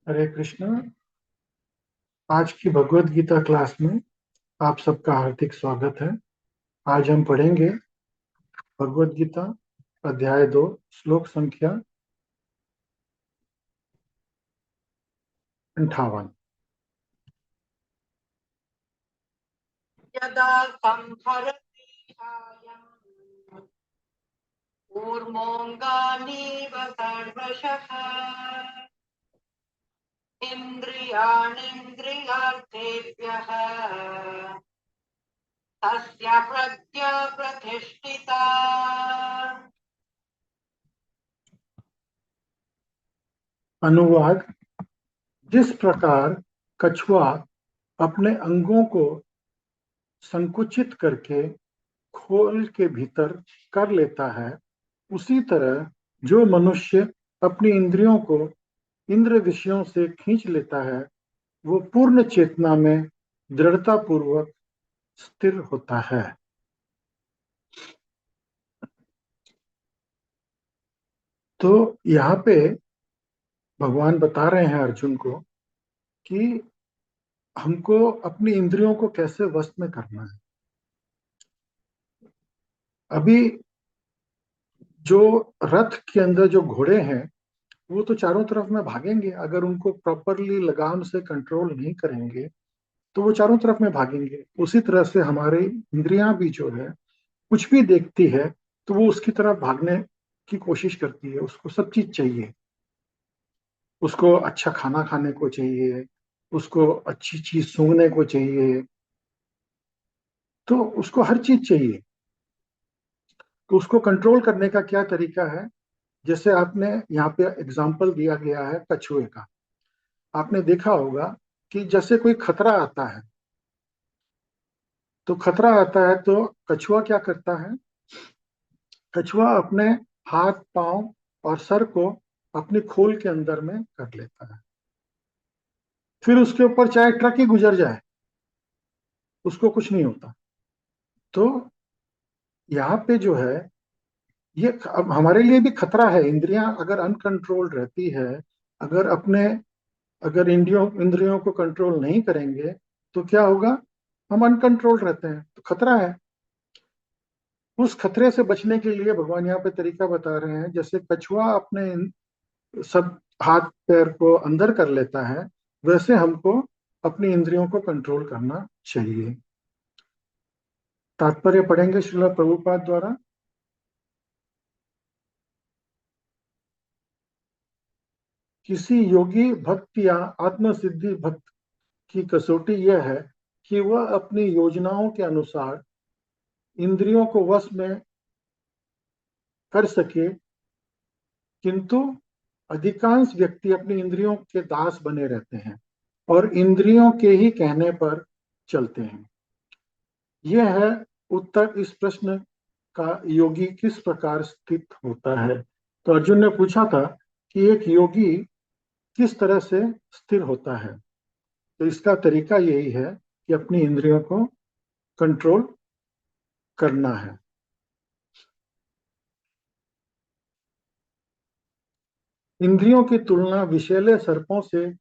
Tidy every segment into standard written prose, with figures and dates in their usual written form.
हरे कृष्णा। आज की भगवत गीता क्लास में आप सबका हार्दिक स्वागत है। आज हम पढ़ेंगे भगवत गीता अध्याय 2 श्लोक संख्या 58। यदा संहरति सायं कूर्मोऽङ्गानीव सर्वशः इन्द्रियाणीन्द्रियार्थेभ्यः तस्य प्रज्ञा प्रतिष्ठिता। अनुवाद। जिस प्रकार कछुआ अपने अंगों को संकुचित करके खोल के भीतर कर लेता है, उसी तरह जो मनुष्य अपनी इंद्रियों को इंद्र विषयों से खींच लेता है, वो पूर्ण चेतना में दृढ़ता पूर्वक स्थिर होता है। तो यहाँ पे भगवान बता रहे हैं अर्जुन को कि हमको अपनी इंद्रियों को कैसे वश में करना है। अभी जो रथ के अंदर जो घोड़े हैं, वो तो चारों तरफ में भागेंगे। अगर उनको प्रॉपरली लगाम से कंट्रोल नहीं करेंगे तो वो चारों तरफ में भागेंगे। उसी तरह से हमारी इंद्रियां भी जो है, कुछ भी देखती है तो वो उसकी तरफ भागने की कोशिश करती है। उसको सब चीज चाहिए। उसको अच्छा खाना खाने को चाहिए, उसको अच्छी चीज सूंघने को चाहिए, तो उसको हर चीज चाहिए। तो उसको कंट्रोल करने का क्या तरीका है? जैसे आपने यहाँ पे एग्जाम्पल दिया गया है कछुए का। आपने देखा होगा कि जैसे कोई खतरा आता है, तो खतरा आता है तो कछुआ क्या करता है? कछुआ अपने हाथ पांव और सर को अपनी खोल के अंदर में कर लेता है। फिर उसके ऊपर चाहे ट्रक ही गुजर जाए, उसको कुछ नहीं होता। तो यहाँ पे जो है, ये अब हमारे लिए भी खतरा है। इंद्रियां अगर अनकंट्रोल्ड रहती है, अगर अपने अगर इंद्रियों इंद्रियों को कंट्रोल नहीं करेंगे तो क्या होगा? हम अनकंट्रोल्ड रहते हैं, तो खतरा है। उस खतरे से बचने के लिए भगवान यहाँ पे तरीका बता रहे हैं। जैसे कछुआ अपने सब हाथ पैर को अंदर कर लेता है, वैसे हमको अपनी इंद्रियों को कंट्रोल करना चाहिए। तात्पर्य पढ़ेंगे श्रील प्रभुपाद द्वारा। किसी योगी भक्त या आत्मसिद्धि भक्त की कसौटी यह है कि वह अपनी योजनाओं के अनुसार इंद्रियों को वश में कर सके, किंतु अधिकांश व्यक्ति अपनी इंद्रियों के दास बने रहते हैं और इंद्रियों के ही कहने पर चलते हैं। यह है उत्तर इस प्रश्न का, योगी किस प्रकार स्थित होता है। तो अर्जुन ने पूछा था कि एक योगी किस तरह से स्थिर होता है। तो इसका तरीका यही है कि अपनी इंद्रियों को कंट्रोल करना है। इंद्रियों की तुलना विषैले सर्पों से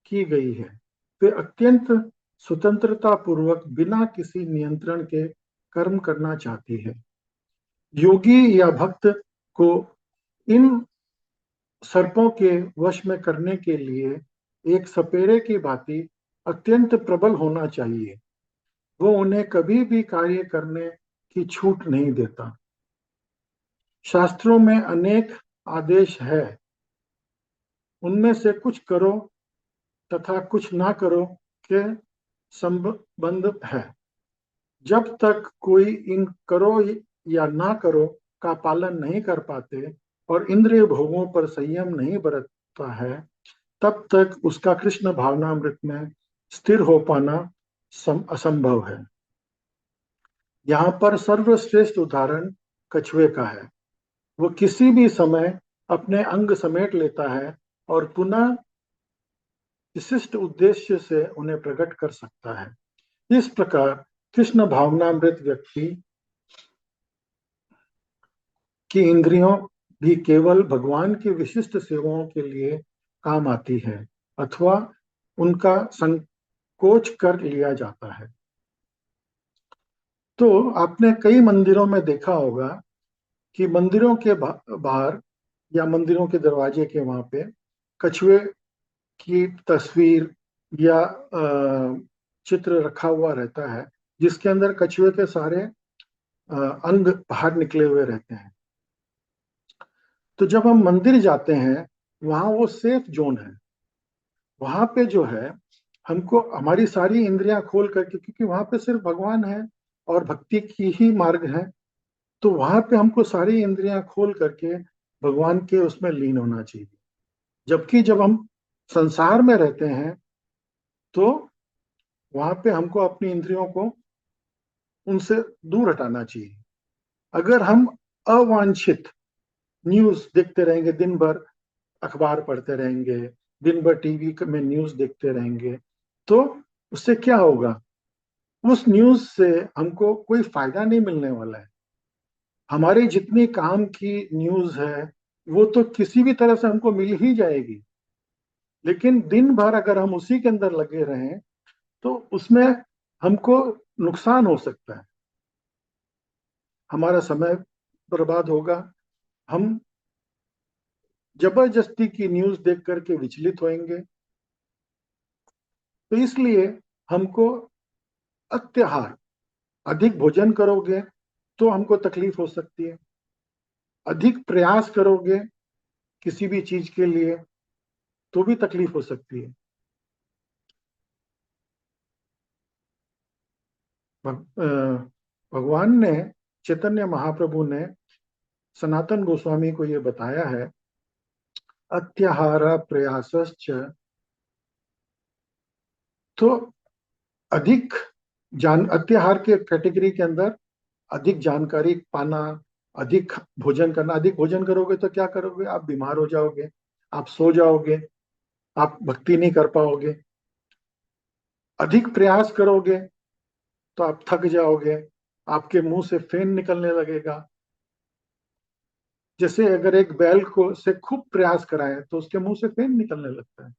की गई है। वे अत्यंत स्वतंत्रता पूर्वक बिना किसी नियंत्रण के कर्म करना चाहती है। योगी या भक्त को इन सर्पों के वश में करने के लिए एक सपेरे की भांति अत्यंत प्रबल होना चाहिए। वो उन्हें कभी भी कार्य करने की छूट नहीं देता। शास्त्रों में अनेक आदेश है, उनमें से कुछ करो तथा कुछ ना करो के संबंध है। जब तक कोई इन करो या ना करो का पालन नहीं कर पाते और इंद्रिय भोगों पर संयम नहीं बरतता है, तब तक उसका कृष्ण भावनामृत में स्थिर हो पाना असंभव है। यहाँ पर सर्वश्रेष्ठ उदाहरण कछुए का है। वो किसी भी समय अपने अंग समेट लेता है और पुनः विशिष्ट उद्देश्य से उन्हें प्रकट कर सकता है। इस प्रकार कृष्ण भावनामृत व्यक्ति की इंद्रियों भी केवल भगवान की विशिष्ट सेवाओं के लिए काम आती है अथवा उनका संकोच कर लिया जाता है। तो आपने कई मंदिरों में देखा होगा कि मंदिरों के बाहर या मंदिरों के दरवाजे के वहां पे कछुए की तस्वीर या चित्र रखा हुआ रहता है, जिसके अंदर कछुए के सारे अंग बाहर निकले हुए रहते हैं। तो जब हम मंदिर जाते हैं, वहां वो सेफ जोन है। वहां पे जो है, हमको हमारी सारी इंद्रियां खोल करके, क्योंकि वहां पे सिर्फ भगवान है और भक्ति की ही मार्ग है, तो वहां पे हमको सारी इंद्रियां खोल करके भगवान के उसमें लीन होना चाहिए। जबकि जब हम संसार में रहते हैं, तो वहां पे हमको अपनी इंद्रियों को उनसे दूर हटाना चाहिए। अगर हम अवांछित न्यूज देखते रहेंगे, दिन भर अखबार पढ़ते रहेंगे, दिन भर टीवी में न्यूज देखते रहेंगे, तो उससे क्या होगा? उस न्यूज से हमको कोई फायदा नहीं मिलने वाला है। हमारी जितनी काम की न्यूज है, वो तो किसी भी तरह से हमको मिल ही जाएगी, लेकिन दिन भर अगर हम उसी के अंदर लगे रहें, तो उसमें हमको नुकसान हो सकता है। हमारा समय बर्बाद होगा। हम जबरदस्ती की न्यूज देख करके विचलित होंगे। तो इसलिए हमको अत्याहार, अधिक भोजन करोगे तो हमको तकलीफ हो सकती है। अधिक प्रयास करोगे किसी भी चीज के लिए तो भी तकलीफ हो सकती है। भगवान ने, चैतन्य महाप्रभु ने सनातन गोस्वामी को ये बताया है, अत्याहार प्रयासश्च। तो अधिक अत्याहार के कैटेगरी के अंदर अधिक जानकारी पाना, अधिक भोजन करना। अधिक भोजन करोगे तो क्या करोगे? आप बीमार हो जाओगे, आप सो जाओगे, आप भक्ति नहीं कर पाओगे। अधिक प्रयास करोगे तो आप थक जाओगे, आपके मुंह से फेन निकलने लगेगा। जैसे अगर एक बैल को से खूब प्रयास कराए तो उसके मुंह से फेन निकलने लगता है।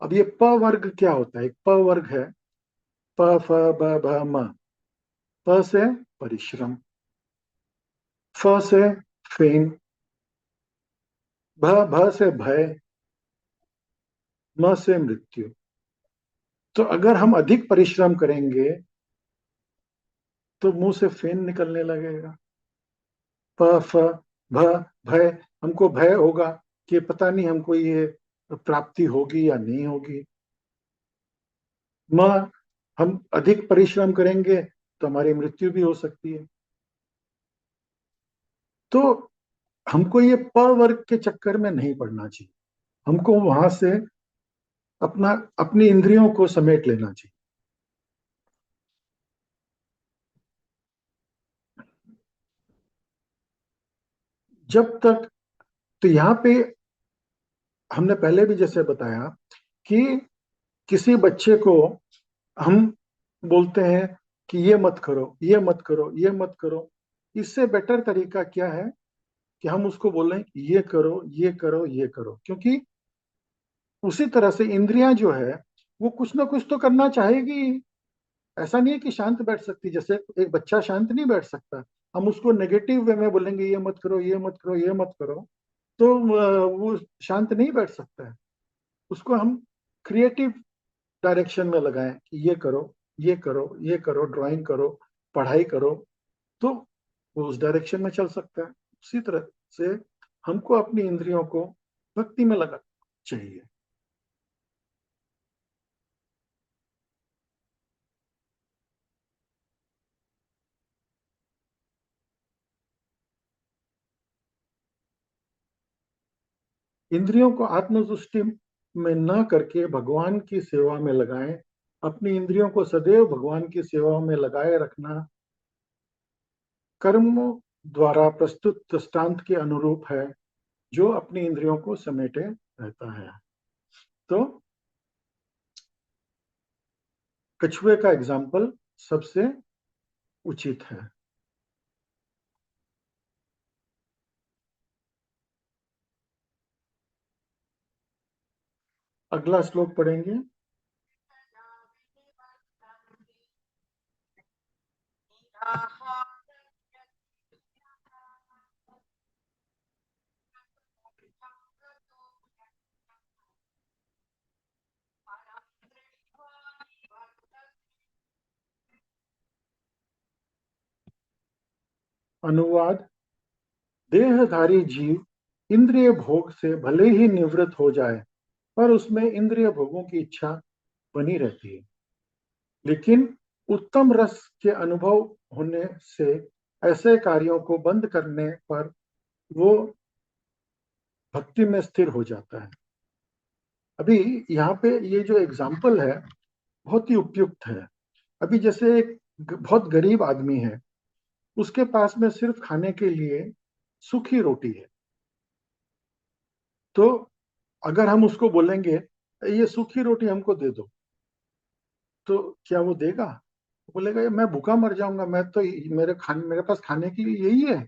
अब ये प वर्ग क्या होता है? एक प वर्ग है, प फ ब भ म। प से परिश्रम, फ से फेन, भ से भय, म से मृत्यु। तो अगर हम अधिक परिश्रम करेंगे तो मुंह से फेन निकलने लगेगा। प फ भ भय, हमको भय होगा कि पता नहीं हमको ये प्राप्ति होगी या नहीं होगी। म, हम अधिक परिश्रम करेंगे तो हमारी मृत्यु भी हो सकती है। तो हमको ये प वर्ग के चक्कर में नहीं पड़ना चाहिए। हमको वहां से अपनी इंद्रियों को समेट लेना चाहिए। जब तक, तो यहाँ पे हमने पहले भी जैसे बताया कि किसी बच्चे को हम बोलते हैं कि ये मत करो, ये मत करो, ये मत करो। इससे बेटर तरीका क्या है कि हम उसको बोलें कि ये करो, ये करो, ये करो। क्योंकि उसी तरह से इंद्रियां जो है, वो कुछ ना कुछ तो करना चाहेगी। ऐसा नहीं है कि शांत बैठ सकती। जैसे एक बच्चा शांत नहीं बैठ सकता, हम उसको नेगेटिव वे में बोलेंगे ये मत करो, ये मत करो, ये मत करो, तो वो शांत नहीं बैठ सकता है। उसको हम क्रिएटिव डायरेक्शन में लगाएं कि ये करो, ये करो, ये करो, ड्राइंग करो, पढ़ाई करो, तो वो उस डायरेक्शन में चल सकता है। उसी तरह से हमको अपनी इंद्रियों को भक्ति में लगाना चाहिए। इंद्रियों को आत्मतुष्टि में न करके भगवान की सेवा में लगाएं। अपनी इंद्रियों को सदैव भगवान की सेवा में लगाए रखना कर्म द्वारा प्रस्तुत दृष्टांत के अनुरूप है, जो अपनी इंद्रियों को समेटे रहता है। तो कछुए का एग्जाम्पल सबसे उचित है। अगला श्लोक पढ़ेंगे। अनुवाद। देहधारी जीव इंद्रिय भोग से भले ही निवृत्त हो जाए, पर उसमें इंद्रिय भोगों की इच्छा बनी रहती है। लेकिन उत्तम रस के अनुभव होने से ऐसे कार्यों को बंद करने पर वो भक्ति में स्थिर हो जाता है। अभी यहाँ पे ये जो एग्जाम्पल है बहुत ही उपयुक्त है। अभी जैसे एक बहुत गरीब आदमी है, उसके पास में सिर्फ खाने के लिए सूखी रोटी है। तो अगर हम उसको बोलेंगे ये सूखी रोटी हमको दे दो, तो क्या वो देगा? बोलेगा "ये मैं भूखा मर जाऊंगा, मैं तो मेरे पास खाने के लिए यही है,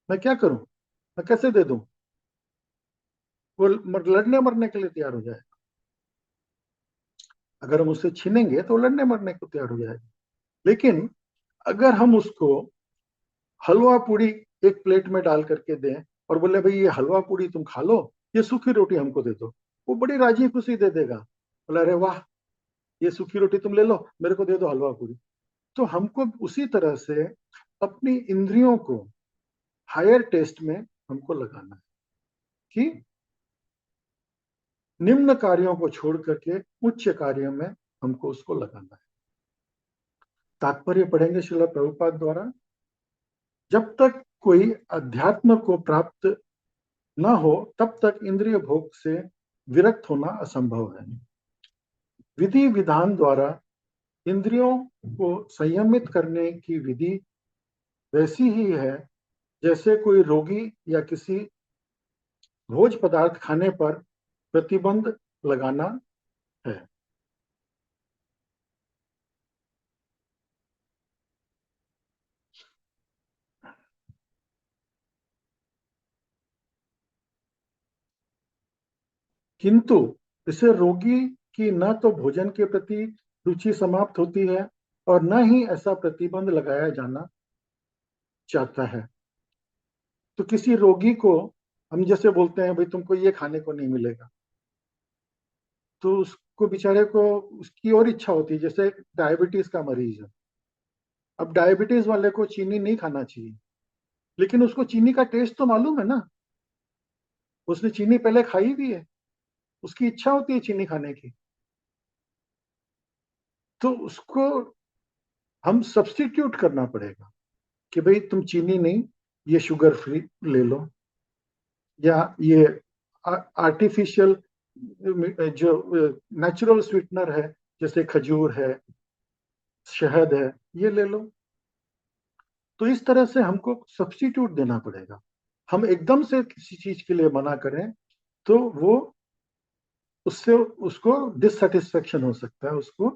मैं क्या करूं, मैं कैसे दे दूं"। वो लड़ने मरने के लिए तैयार हो जाए। अगर हम उससे छीनेंगे तो वो लड़ने मरने को तैयार हो जाएगा। लेकिन अगर हम उसको हलवा पूड़ी एक प्लेट में डाल करके दें और बोले भाई ये हलवा पूड़ी तुम खा लो, ये सूखी रोटी हमको दे दो, वो बड़ी राजी खुशी दे देगा। बोला अरे वाह, ये सूखी रोटी तुम ले लो, मेरे को दे दो हलवा पूड़ी। तो हमको उसी तरह से अपनी इंद्रियों को हायर टेस्ट में हमको लगाना है कि निम्न कार्यों को छोड़ करके उच्च कार्यों में हमको उसको लगाना है। तात्पर्य पढ़ेंगे श्रील प्रभुपाद द्वारा। जब तक कोई अध्यात्म को प्राप्त न हो तब तक इंद्रिय भोग से विरक्त होना असंभव है। विधि विधान द्वारा इंद्रियों को संयमित करने की विधि वैसी ही है जैसे कोई रोगी या किसी भोज पदार्थ खाने पर प्रतिबंध लगाना है। किंतु इससे रोगी की न तो भोजन के प्रति रुचि समाप्त होती है और न ही ऐसा प्रतिबंध लगाया जाना चाहता है। तो किसी रोगी को हम जैसे बोलते हैं भाई तुमको ये खाने को नहीं मिलेगा, तो उसको बेचारे को उसकी और इच्छा होती है। जैसे डायबिटीज का मरीज है, अब डायबिटीज वाले को चीनी नहीं खाना चाहिए, लेकिन उसको चीनी का टेस्ट तो मालूम है ना, उसने चीनी पहले खाई भी है, उसकी इच्छा होती है चीनी खाने की। तो उसको हम सब्स्टिट्यूट करना पड़ेगा कि भाई तुम चीनी नहीं, ये शुगर फ्री ले लो, या ये आर्टिफिशियल जो नेचुरल स्वीटनर है जैसे खजूर है, शहद है, ये ले लो। तो इस तरह से हमको सब्स्टिट्यूट देना पड़ेगा। हम एकदम से किसी चीज के लिए मना करें तो वो उससे उसको डिससेटिस्फेक्शन हो सकता है, उसको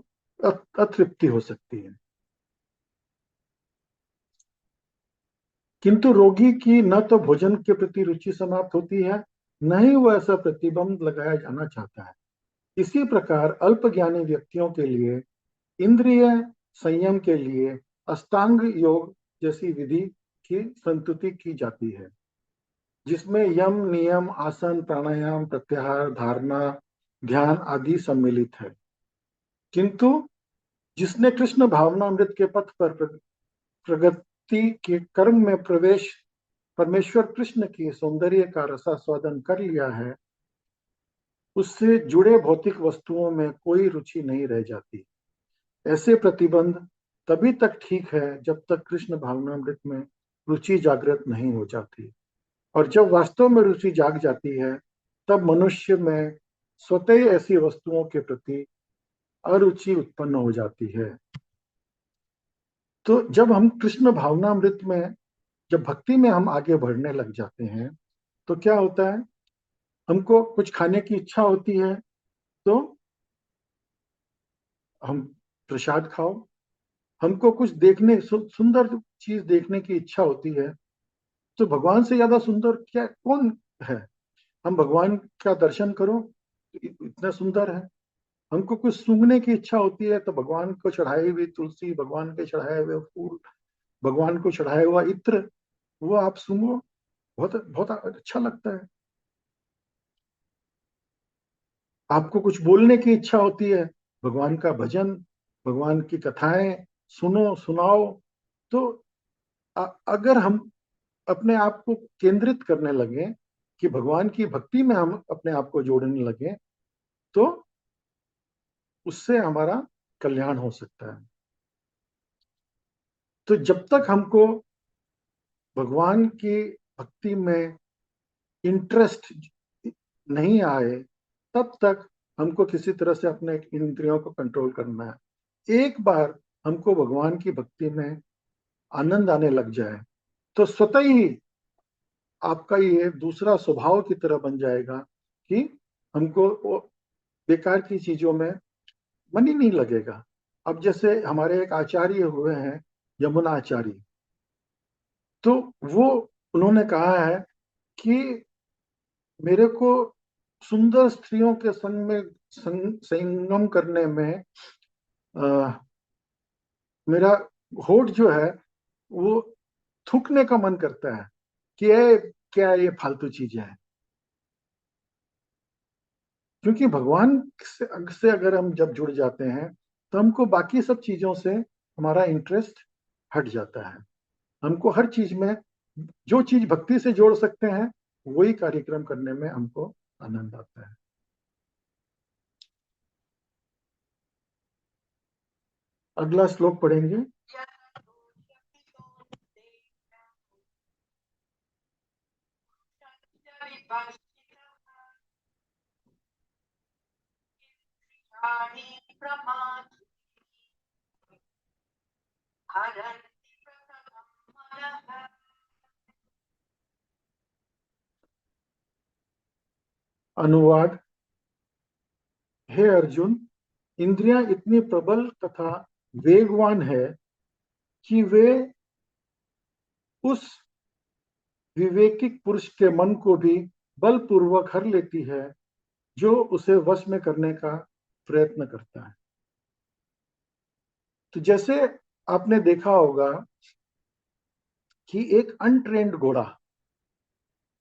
अतृप्ति हो सकती है। किंतु रोगी की न तो भोजन के प्रति रुचि समाप्त होती है, न ही वो ऐसा प्रतिबंध लगाया जाना चाहता है। इसी प्रकार अल्पज्ञानी व्यक्तियों के लिए इंद्रिय संयम के लिए अष्टांग योग जैसी विधि की संस्तुति की जाती है, जिसमें यम नियम आसन प्राणायाम प्रत्याहार धारणा ध्यान आदि सम्मिलित है। किंतु जिसने कृष्ण भावनामृत के पथ पर प्रगति के कर्म में प्रवेश परमेश्वर कृष्ण की सौंदर्य का रसास्वादन कर लिया है, उससे जुड़े भौतिक वस्तुओं में कोई रुचि नहीं रह जाती। ऐसे प्रतिबंध तभी तक ठीक है जब तक कृष्ण भावनामृत में रुचि जागृत नहीं हो जाती, और जब वास्तव में रुचि जाग जाती है तब मनुष्य में स्वतः ही ऐसी वस्तुओं के प्रति अरुचि उत्पन्न हो जाती है। तो जब हम कृष्ण भावनामृत में, जब भक्ति में हम आगे बढ़ने लग जाते हैं तो क्या होता है, हमको कुछ खाने की इच्छा होती है तो हम प्रसाद खाओ, हमको कुछ देखने सुंदर चीज देखने की इच्छा होती है तो भगवान से ज्यादा सुंदर क्या कौन है, हम भगवान का दर्शन करो, इतना सुंदर है। हमको कुछ सूंघने की इच्छा होती है तो भगवान को चढ़ाई हुई तुलसी, भगवान के चढ़ाए हुए फूल, भगवान को चढ़ाया हुआ इत्र, वो आप सूंघो, बहुत बहुत अच्छा लगता है। आपको कुछ बोलने की इच्छा होती है, भगवान का भजन, भगवान की कथाएं सुनो, सुनाओ। तो अगर हम अपने आप को केंद्रित करने लगे कि भगवान की भक्ति में हम अपने आप को जोड़ने लगे, तो उससे हमारा कल्याण हो सकता है। तो जब तक हमको भगवान की भक्ति में इंटरेस्ट नहीं आए, तब तक हमको किसी तरह से अपने इंद्रियों को कंट्रोल करना है। एक बार हमको भगवान की भक्ति में आनंद आने लग जाए तो स्वतः ही आपका ये दूसरा स्वभाव की तरह बन जाएगा कि हमको वो बेकार की चीजों में मन ही नहीं लगेगा। अब जैसे हमारे एक आचार्य हुए हैं, यमुना आचार्य, तो वो उन्होंने कहा है कि मेरे को सुंदर स्त्रियों के संग में संगम करने में आ, मेरा होठ जो है वो थूकने का मन करता है कि ये क्या, ये फालतू चीजें हैं। क्योंकि भगवान से अगर हम जब जुड़ जाते हैं तो हमको बाकी सब चीजों से हमारा इंटरेस्ट हट जाता है। हमको हर चीज में जो चीज भक्ति से जोड़ सकते हैं वही कार्यक्रम करने में हमको आनंद आता है। अगला श्लोक पढ़ेंगे। अनुवाद। हे अर्जुन, इंद्रियां इतनी प्रबल तथा वेगवान है कि वे उस विवेकिक पुरुष के मन को भी बलपूर्वक हर लेती है जो उसे वश में करने का प्रयत्न करता है। तो जैसे आपने देखा होगा कि एक अनट्रेन्ड घोड़ा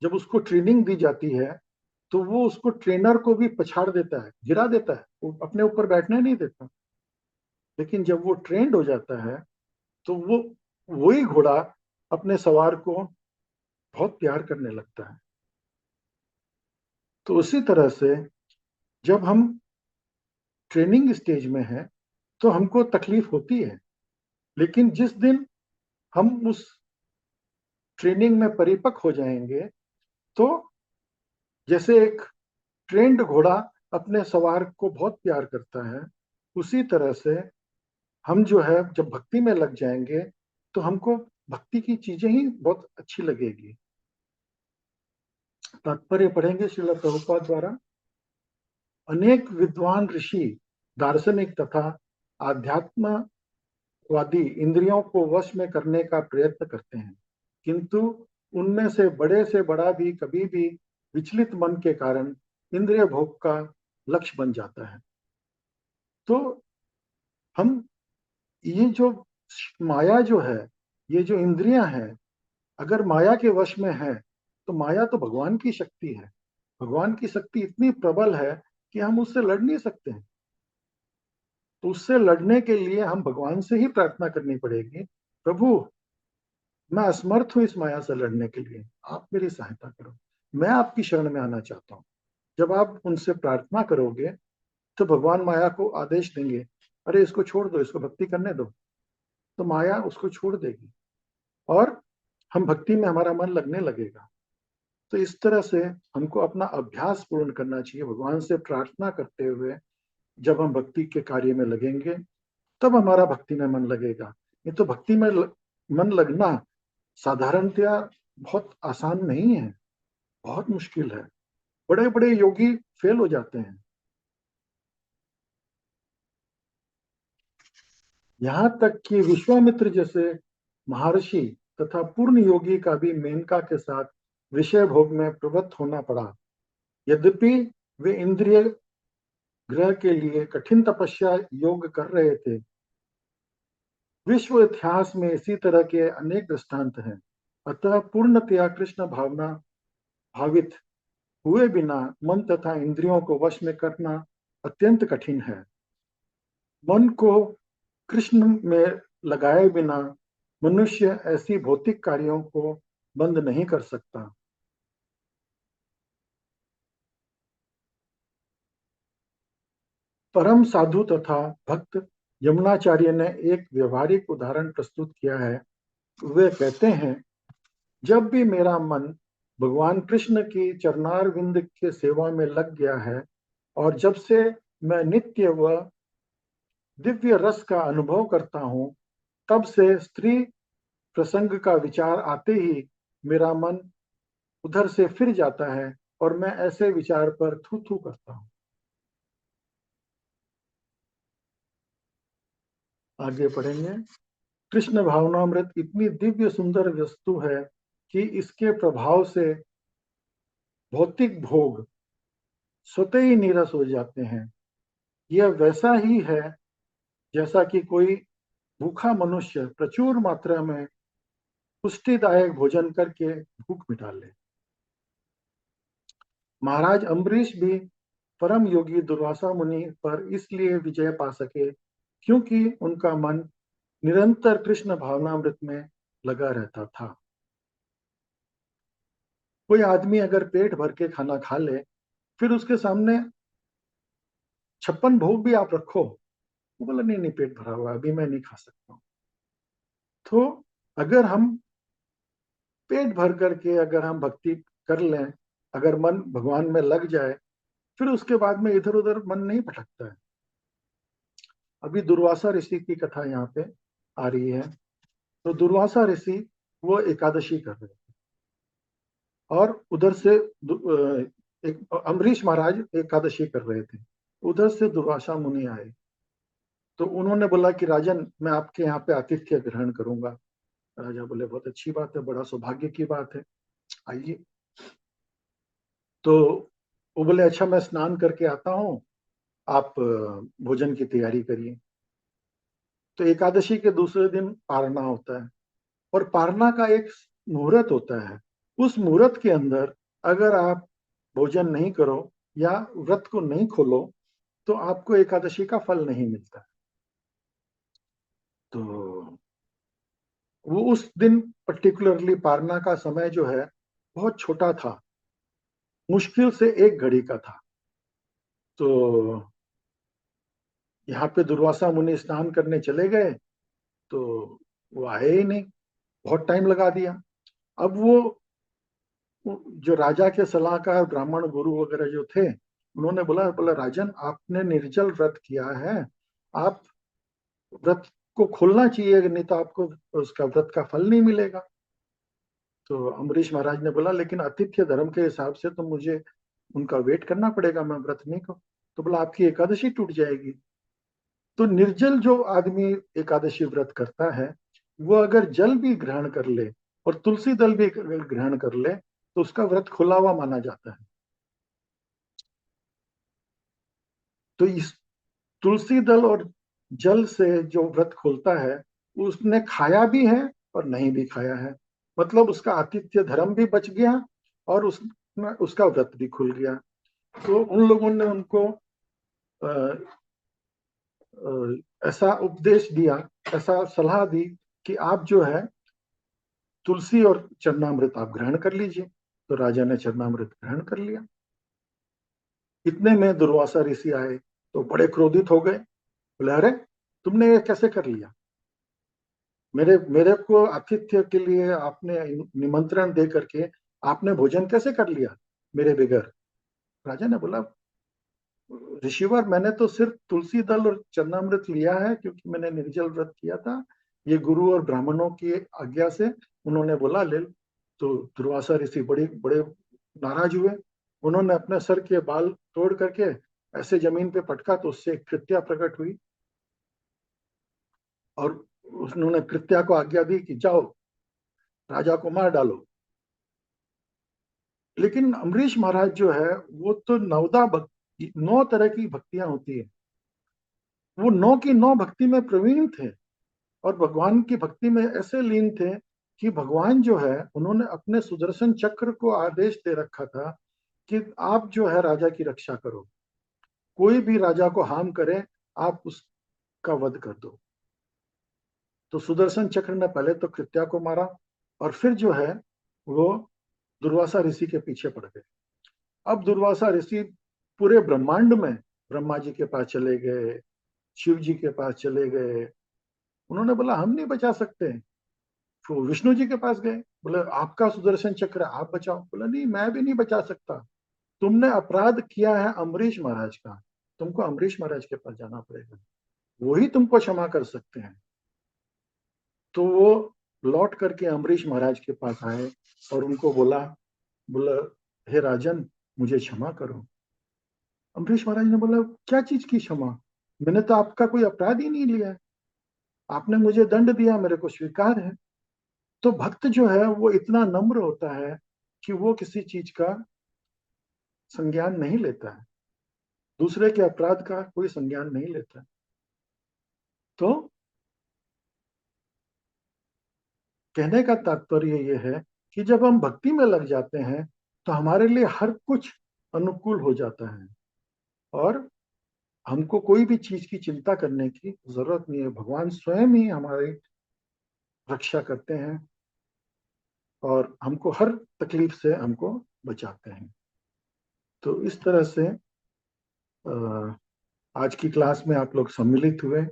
जब उसको ट्रेनिंग दी जाती है तो वो उसको ट्रेनर को भी पछाड़ देता है, गिरा देता है, वो अपने ऊपर बैठने नहीं देता। लेकिन जब वो ट्रेंड हो जाता है तो वो वही घोड़ा अपने सवार को बहुत प्यार करने लगता है। तो उसी तरह से जब हम ट्रेनिंग स्टेज में हैं तो हमको तकलीफ होती है, लेकिन जिस दिन हम उस ट्रेनिंग में परिपक्व हो जाएंगे तो जैसे एक ट्रेंड घोड़ा अपने सवार को बहुत प्यार करता है, उसी तरह से हम जो है जब भक्ति में लग जाएंगे तो हमको भक्ति की चीजें ही बहुत अच्छी लगेगी। तात्पर्य पढ़ेंगे श्रील प्रभुपाद द्वारा। अनेक विद्वान ऋषि, दार्शनिक तथा आध्यात्मवादी इंद्रियों को वश में करने का प्रयत्न करते हैं, किंतु उनमें से बड़ा भी कभी भी विचलित मन के कारण इंद्रिय भोग का लक्ष्य बन जाता है। तो हम ये जो माया जो है, ये जो इंद्रियां हैं, अगर माया के वश में है तो माया तो भगवान की शक्ति है। भगवान की शक्ति इतनी प्रबल है कि हम उससे लड़ नहीं सकते हैं। तो उससे लड़ने के लिए हम भगवान से ही प्रार्थना करनी पड़ेगी, प्रभु मैं असमर्थ हूं इस माया से लड़ने के लिए, आप मेरी सहायता करो, मैं आपकी शरण में आना चाहता हूँ। जब आप उनसे प्रार्थना करोगे तो भगवान माया को आदेश देंगे, अरे इसको छोड़ दो, इसको भक्ति करने दो, तो माया उसको छोड़ देगी और हम भक्ति में हमारा मन लगने लगेगा। तो इस तरह से हमको अपना अभ्यास पूर्ण करना चाहिए। भगवान से प्रार्थना करते हुए जब हम भक्ति के कार्य में लगेंगे तब हमारा भक्ति में मन लगेगा। ये तो भक्ति में मन लगना साधारणतया बहुत आसान नहीं है, बहुत मुश्किल है। बड़े बड़े योगी फेल हो जाते हैं। यहाँ तक कि विश्वामित्र जैसे महर्षि तथा पूर्ण योगी का भी मेनका के साथ विषय भोग में प्रवृत्त होना पड़ा। यद्यपि वे इंद्रिय ग्रह के लिए कठिन तपस्या योग कर रहे थे। विश्व इतिहास में इसी तरह के अनेक दृष्टांत हैं। अतः पूर्णतया कृष्ण भावना भावित हुए बिना मन तथा इंद्रियों को वश में करना अत्यंत कठिन है। मन को कृष्ण में लगाए बिना मनुष्य ऐसी भौतिक कार्यों को बंद नहीं कर सकता। परम साधु तथा भक्त यमुनाचार्य ने एक व्यवहारिक उदाहरण प्रस्तुत किया है। वे कहते हैं, जब भी मेरा मन भगवान कृष्ण की चरणारविंद के सेवा में लग गया है और जब से मैं नित्य व दिव्य रस का अनुभव करता हूँ, तब से स्त्री प्रसंग का विचार आते ही मेरा मन उधर से फिर जाता है और मैं ऐसे विचार पर थू थू करता हूँ। आगे पढ़ेंगे। कृष्ण भावनामृत इतनी दिव्य सुंदर वस्तु है कि इसके प्रभाव से भौतिक भोग स्वतः ही नीरस हो जाते हैं। यह वैसा ही है जैसा कि कोई भूखा मनुष्य प्रचुर मात्रा में पुष्टिदायक भोजन करके भूख मिटा ले। महाराज अम्बरीश भी परम योगी दुर्वासा मुनि पर इसलिए विजय पा सके क्योंकि उनका मन निरंतर कृष्ण भावनामृत में लगा रहता था। कोई आदमी अगर पेट भर के खाना खा ले, फिर उसके सामने 56 भोग भी आप रखो, वो बोला नहीं नहीं पेट भरा हुआ अभी मैं नहीं खा सकता हूँ। तो अगर हम पेट भर करके अगर हम भक्ति कर लें, अगर मन भगवान में लग जाए, फिर उसके बाद में इधर उधर मन नहीं भटकता है। अभी दुर्वासा ऋषि की कथा यहाँ पे आ रही है। तो दुर्वासा ऋषि वो एकादशी कर रहे थे और उधर से एक अम्बरीश महाराज एकादशी कर रहे थे। उधर से दुर्वासा मुनि आए तो उन्होंने बोला कि राजन मैं आपके यहाँ पे आतिथ्य ग्रहण करूंगा। राजा बोले बहुत अच्छी बात है, बड़ा सौभाग्य की बात है, आइए। तो वो बोले अच्छा मैं स्नान करके आता हूँ, आप भोजन की तैयारी करिए। तो एकादशी के दूसरे दिन पारना होता है और पारना का एक मुहूर्त होता है। उस मुहूर्त के अंदर अगर आप भोजन नहीं करो या व्रत को नहीं खोलो तो आपको एकादशी का फल नहीं मिलता। तो वो उस दिन पर्टिकुलरली पारना का समय जो है बहुत छोटा था, मुश्किल से 1 घड़ी का था। तो यहाँ पे दुर्वासा मुनि स्नान करने चले गए तो वो आए ही नहीं, बहुत टाइम लगा दिया। अब वो जो राजा के सलाहकार ब्राह्मण गुरु वगैरह जो थे, उन्होंने बोला बोला राजन आपने निर्जल व्रत किया है, आप व्रत को खोलना चाहिए, नहीं तो आपको उसका व्रत का फल नहीं मिलेगा। तो अम्बरीश महाराज ने बोला लेकिन आतिथ्य धर्म के हिसाब से तो मुझे उनका वेट करना पड़ेगा, मैं व्रत नहीं करूं। तो बोला आपकी एकादशी टूट जाएगी। तो निर्जल जो आदमी एकादशी व्रत करता है, वो अगर जल भी ग्रहण कर ले और तुलसी दल भी ग्रहण कर ले तो उसका व्रत खुला हुआ माना जाता है। तो इस तुलसी दल और जल से जो व्रत खुलता है, उसने खाया भी है और नहीं भी खाया है, मतलब उसका आतिथ्य धर्म भी बच गया और उसका व्रत भी खुल गया। तो उन लोगों ने उनको ऐसा उपदेश दिया, ऐसा सलाह दी कि आप जो है तुलसी और चरणामृत आप ग्रहण कर लीजिए। तो राजा ने चरणामृत ग्रहण कर लिया। इतने में दुर्वासा ऋषि आए तो बड़े क्रोधित हो गए, बोले अरे तुमने ये कैसे कर लिया, मेरे मेरे को आतिथ्य के लिए आपने निमंत्रण दे करके आपने भोजन कैसे कर लिया मेरे बगैर। राजा ने बोला ऋषिवर मैंने तो सिर्फ तुलसी दल और चरणामृत लिया है क्योंकि मैंने निर्जल व्रत किया था, ये गुरु और ब्राह्मणों की आज्ञा से उन्होंने बोला ले। तो दुर्वासा ऋषि बड़े बड़े नाराज हुए। उन्होंने अपने सर के बाल तोड़ करके ऐसे जमीन पे पटका तो उससे एक कृत्या प्रकट हुई और उन्होंने कृत्या को आज्ञा दी कि जाओ राजा को मार डालो। लेकिन अम्बरीश महाराज जो है वो तो नवदा 9 तरह की भक्तियां होती है। वो 9 की 9 भक्ति में प्रवीण थे और भगवान की भक्ति में ऐसे लीन थे कि भगवान जो है उन्होंने अपने सुदर्शन चक्र को आदेश दे रखा था कि आप जो है राजा की रक्षा करो, कोई भी राजा को हार्म करे आप उसका वध कर दो। तो सुदर्शन चक्र ने पहले तो कृत्या को मारा और फिर जो है वो दुर्वासा ऋषि के पीछे पड़ गए। अब दुर्वासा ऋषि पूरे ब्रह्मांड में ब्रह्मा जी के पास चले गए, शिव जी के पास चले गए। उन्होंने बोला हम नहीं बचा सकते। तो विष्णु जी के पास गए, बोले आपका सुदर्शन चक्र आप बचाओ। बोला नहीं, मैं भी नहीं बचा सकता, तुमने अपराध किया है अम्बरीश महाराज का, तुमको अम्बरीश महाराज के पास जाना पड़ेगा, वही तुमको क्षमा कर सकते हैं। तो वो लौट करके अम्बरीश महाराज के पास आए और उनको बोला, हे राजन मुझे क्षमा करो। अम्बरीश महाराज ने बोला क्या चीज की क्षमा, मैंने तो आपका कोई अपराध ही नहीं लिया है, आपने मुझे दंड दिया, मेरे को स्वीकार है। तो भक्त जो है वो इतना नम्र होता है कि वो किसी चीज का संज्ञान नहीं लेता है, दूसरे के अपराध का कोई संज्ञान नहीं लेता है। तो कहने का तात्पर्य ये है कि जब हम भक्ति में लग जाते हैं तो हमारे लिए हर कुछ अनुकूल हो जाता है और हमको कोई भी चीज की चिंता करने की जरूरत नहीं है। भगवान स्वयं ही हमारी रक्षा करते हैं और हमको हर तकलीफ से हमको बचाते हैं। तो इस तरह से आज की क्लास में आप लोग सम्मिलित हुए,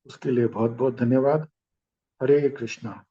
उसके लिए बहुत बहुत धन्यवाद। हरे कृष्णा।